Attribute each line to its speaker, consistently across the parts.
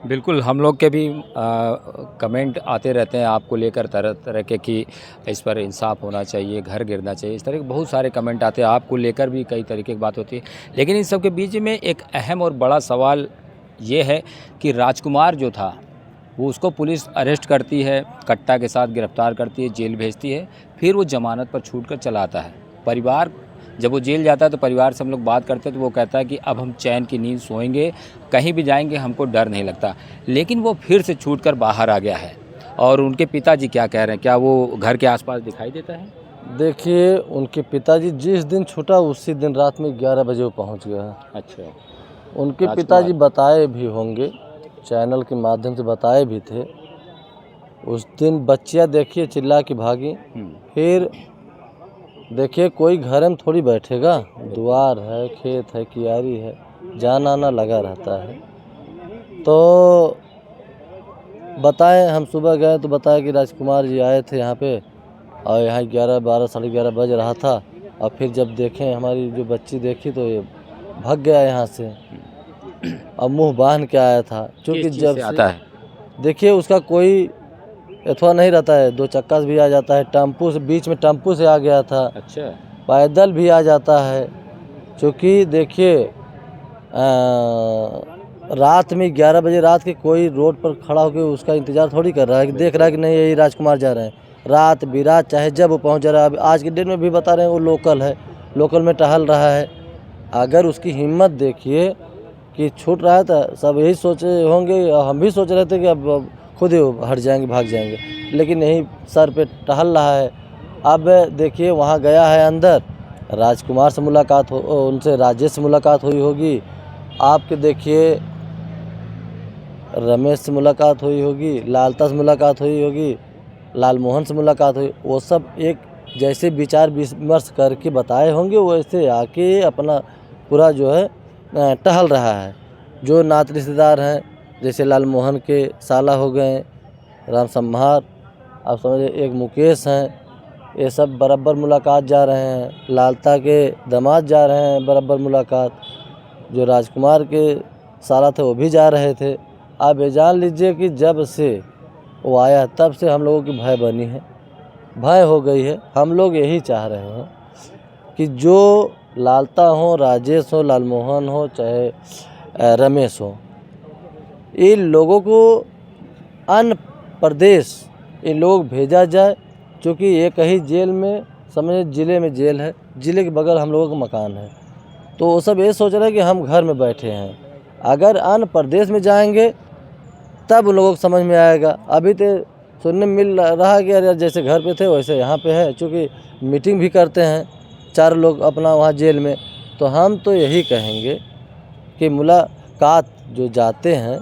Speaker 1: बिल्कुल, हम लोग के भी कमेंट आते रहते हैं आपको लेकर तरह-तरह के कि इस पर इंसाफ़ होना चाहिए, घर गिरना चाहिए, इस तरह के बहुत सारे कमेंट आते हैं, आपको लेकर भी कई तरीके की बात होती है। लेकिन इन सब के बीच में एक अहम और बड़ा सवाल ये है कि राजकुमार जो था, वो उसको पुलिस अरेस्ट करती है, कट्टा के साथ गिरफ्तार करती है, जेल भेजती है, फिर वो ज़मानत पर छूट कर चला आता है। परिवार जब वो जेल जाता है तो परिवार से हम लोग बात करते हैं तो वो कहता है कि अब हम चैन की नींद सोएँगे, कहीं भी जाएँगे हमको डर नहीं लगता। लेकिन वो फिर से छूटकर बाहर आ गया है और उनके पिताजी क्या कह रहे हैं? क्या वो घर के आस-पास दिखाई देता है?
Speaker 2: देखिए, उनके पिताजी जिस दिन छूटा उसी दिन रात में 11 बजे वो पहुंच गया है।
Speaker 1: अच्छा,
Speaker 2: उनके
Speaker 1: राजकुमार।
Speaker 2: पिताजी बताए भी होंगे, चैनल के माध्यम से बताए भी थे। उस दिन बच्चियाँ देखिए चिल्ला के भागी। फिर देखिए कोई घर में थोड़ी बैठेगा, द्वार है, खेत है, कियारी है, जाना आना लगा रहता है। तो बताएं, हम सुबह गए तो बताया कि राजकुमार जी आए थे यहाँ पे और यहाँ 11, 12, साढ़े 11 बज रहा था। और फिर जब देखें हमारी जो बच्ची देखी तो ये भाग गया यहाँ से और मुंह बांध के आया था। क्योंकि
Speaker 1: किस चीज़
Speaker 2: जब
Speaker 1: से
Speaker 2: से
Speaker 1: आता है?
Speaker 2: देखिए उसका कोई अथवा नहीं रहता है, 2 चक्का से भी आ जाता है, टेम्पू से बीच में टेम्पू से आ गया था,
Speaker 1: अच्छा,
Speaker 2: पैदल भी आ जाता है। क्योंकि देखिए रात में 11 बजे रात के कोई रोड पर खड़ा होकर उसका इंतज़ार थोड़ी कर रहा है कि देख रहा है कि नहीं यही राजकुमार जा रहे हैं। रात बिरात चाहे जब वो पहुंच रहा है, अब आज के डेट में भी बता रहे हैं वो लोकल है, लोकल में टहल रहा है। अगर उसकी हिम्मत देखिए कि छूट रहा है तो सब यही सोचे होंगे, हम भी सोच रहे थे कि अब खुद ही हट जाएंगे, भाग जाएंगे, लेकिन यही सर पे टहल रहा है। अब देखिए वहाँ गया है अंदर, राजकुमार से मुलाकात हो, उनसे राजेश से मुलाकात हुई होगी, आपके देखिए रमेश से मुलाकात हुई होगी, लालता से मुलाकात हुई होगी, लालमोहन से मुलाकात हुई। वो सब एक जैसे विचार विमर्श करके बताए होंगे वैसे आके अपना पूरा जो है टहल रहा है। जो नात रिश्तेदार हैं जैसे लालमोहन के साला हो गए राम सम्हार, आप समझिए एक मुकेश हैं, ये सब बराबर मुलाकात जा रहे हैं। लालता के दामाद जा रहे हैं बराबर मुलाकात, जो राजकुमार के साला थे वो भी जा रहे थे। आप ये जान लीजिए कि जब से वो आया तब से हम लोगों की भय बनी है, भय हो गई है। हम लोग यही चाह रहे हैं कि जो लालता हो, राजेश हो, लालमोहन हो, चाहे रमेश हो, इन लोगों को अन्य प्रदेश ये लोग भेजा जाए। क्योंकि एक ही जेल में समझे, ज़िले में जेल है, ज़िले के बगल हम लोगों का मकान है, तो वो सब ये सोच रहे हैं कि हम घर में बैठे हैं। अगर अन्य प्रदेश में जाएंगे तब उन लोगों को समझ में आएगा। अभी तो सुनने में मिल रहा है कि अरे जैसे घर पे थे वैसे यहाँ पे है, क्योंकि मीटिंग भी करते हैं 4 लोग अपना वहाँ जेल में। तो हम तो यही कहेंगे कि मुलाकात जो जाते हैं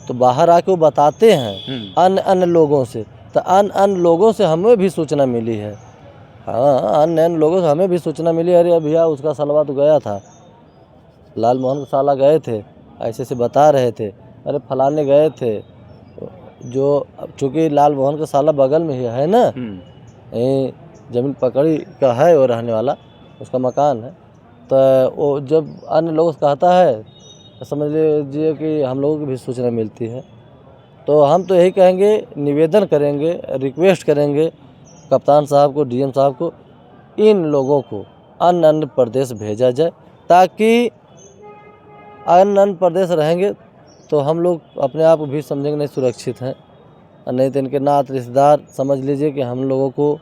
Speaker 2: तो बाहर आके वो बताते हैं अन्य अन्य लोगों से, तो अन्य अन्य लोगों से हमें भी सूचना मिली है। हाँ, अन्य अन्य लोगों से हमें भी सूचना मिली, अरे भैया उसका सलवा तो गया था, लालमोहन का साला गए थे, ऐसे से बता रहे थे, अरे फलाने गए थे। जो चूँकि लालमोहन का साला बगल में ही है ना, यहीं ज़मीन पकड़ी का है वो रहने वाला, उसका मकान है। तो वो जब अन्य लोगों से कहता है तो समझ लीजिए कि हम लोगों की भी सूचना मिलती है। तो हम तो यही कहेंगे, निवेदन करेंगे, रिक्वेस्ट करेंगे कप्तान साहब को, डीएम साहब को, इन लोगों को अन्य अन्य प्रदेश भेजा जाए, ताकि अन्य अन्य प्रदेश रहेंगे तो हम लोग अपने आप को भी समझेंगे नहीं सुरक्षित हैं। और नहीं तो इनके नात रिश्तेदार समझ लीजिए कि हम लोगों को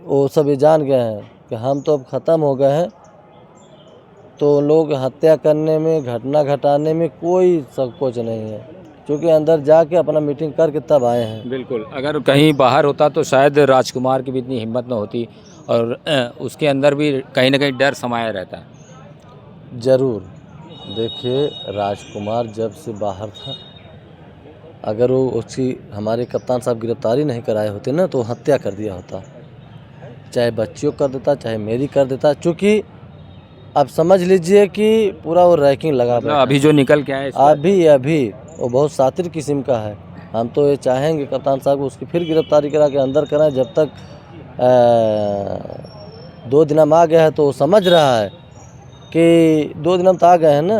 Speaker 2: वो सब ये जान गए हैं कि हम तो अब ख़त्म हो गए हैं। तो उन लोगों की हत्या करने में, घटना घटाने में कोई संकोच नहीं है, क्योंकि अंदर जाके अपना मीटिंग करके तब आए हैं।
Speaker 1: बिल्कुल, अगर कहीं बाहर होता तो शायद राजकुमार की भी इतनी हिम्मत ना होती और उसके अंदर भी कहीं न कहीं डर समाया रहता।
Speaker 2: ज़रूर, देखिए राजकुमार जब से बाहर था, अगर वो उसकी हमारे कप्तान साहब गिरफ्तारी नहीं कराए होते ना तो वो हत्या कर दिया होता, चाहे बच्चियों कर देता, चाहे मेरी कर देता। चूँकि अब समझ लीजिए कि पूरा वो रैकिंग लगा
Speaker 1: मतलब
Speaker 2: बैठा
Speaker 1: अभी जो निकल के आए इस पर
Speaker 2: अभी वो बहुत शातिर किस्म का है। हम तो ये चाहेंगे कप्तान साहब को उसकी फिर गिरफ्तारी करा के अंदर कराएं। जब तक 2 दिन में आ गया है तो वो समझ रहा है कि 2 दिन में तो आ गए हैं ना,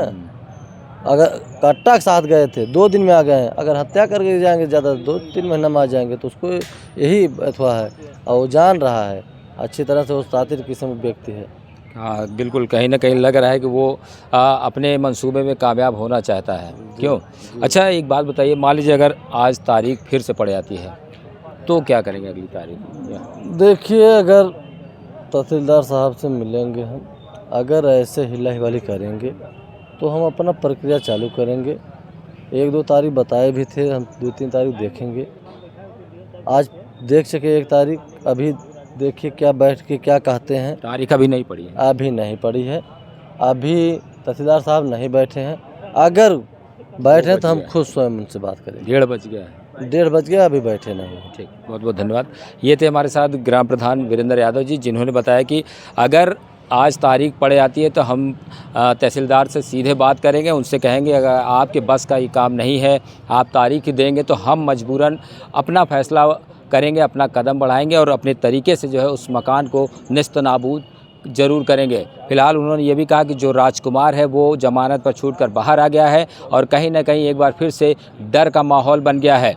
Speaker 2: अगर कट्टा के साथ गए थे 2 दिन में आ गए हैं, अगर हत्या करके जाएंगे ज़्यादा 2-3 महीना में आ जाएंगे, तो उसको यही अथवा है और वो जान रहा है अच्छी तरह से, वो शातिर किस्म व्यक्ति है।
Speaker 1: हाँ, बिल्कुल कहीं न कहीं लग रहा है कि वो अपने मंसूबे में कामयाब होना चाहता है। क्यों? अच्छा एक बात बताइए, मान लीजिए अगर आज तारीख फिर से पड़ जाती है, तो क्या करेंगे अगली तारीख?
Speaker 2: देखिए, अगर तहसीलदार साहब से मिलेंगे हम, अगर ऐसे हिला-हिवाली करेंगे तो हम अपना प्रक्रिया चालू करेंगे। 1-2 तारीख बताए भी थे, हम 2-3 तारीख देखेंगे। आज देख सके 1 तारीख, अभी देखिए क्या बैठ के क्या कहते हैं।
Speaker 1: तारीख अभी नहीं पड़ी है।
Speaker 2: अभी नहीं पड़ी है, अभी तहसीलदार साहब नहीं बैठे हैं। अगर बैठे हैं तो हम खुद स्वयं उनसे बात करेंगे।
Speaker 1: 1:30 बज गया है।
Speaker 2: 1:30 बज गया, अभी बैठे नहीं हैं।
Speaker 1: ठीक, बहुत-बहुत धन्यवाद। ये थे हमारे साथ ग्राम प्रधान वीरेंद्र यादव जी, जिन्होंने बताया कि अगर आज तारीख पड़ जाती है तो हम तहसीलदार से सीधे बात करेंगे, उनसे कहेंगे अगर आपके बस का ये काम नहीं है, आप तारीख देंगे तो हम मजबूरन अपना फैसला करेंगे, अपना कदम बढ़ाएंगे और अपने तरीके से जो है उस मकान को नेस्तनाबूद ज़रूर करेंगे। फिलहाल उन्होंने ये भी कहा कि जो राजकुमार है वो ज़मानत पर छूट कर बाहर आ गया है और कहीं न कहीं एक बार फिर से डर का माहौल बन गया है।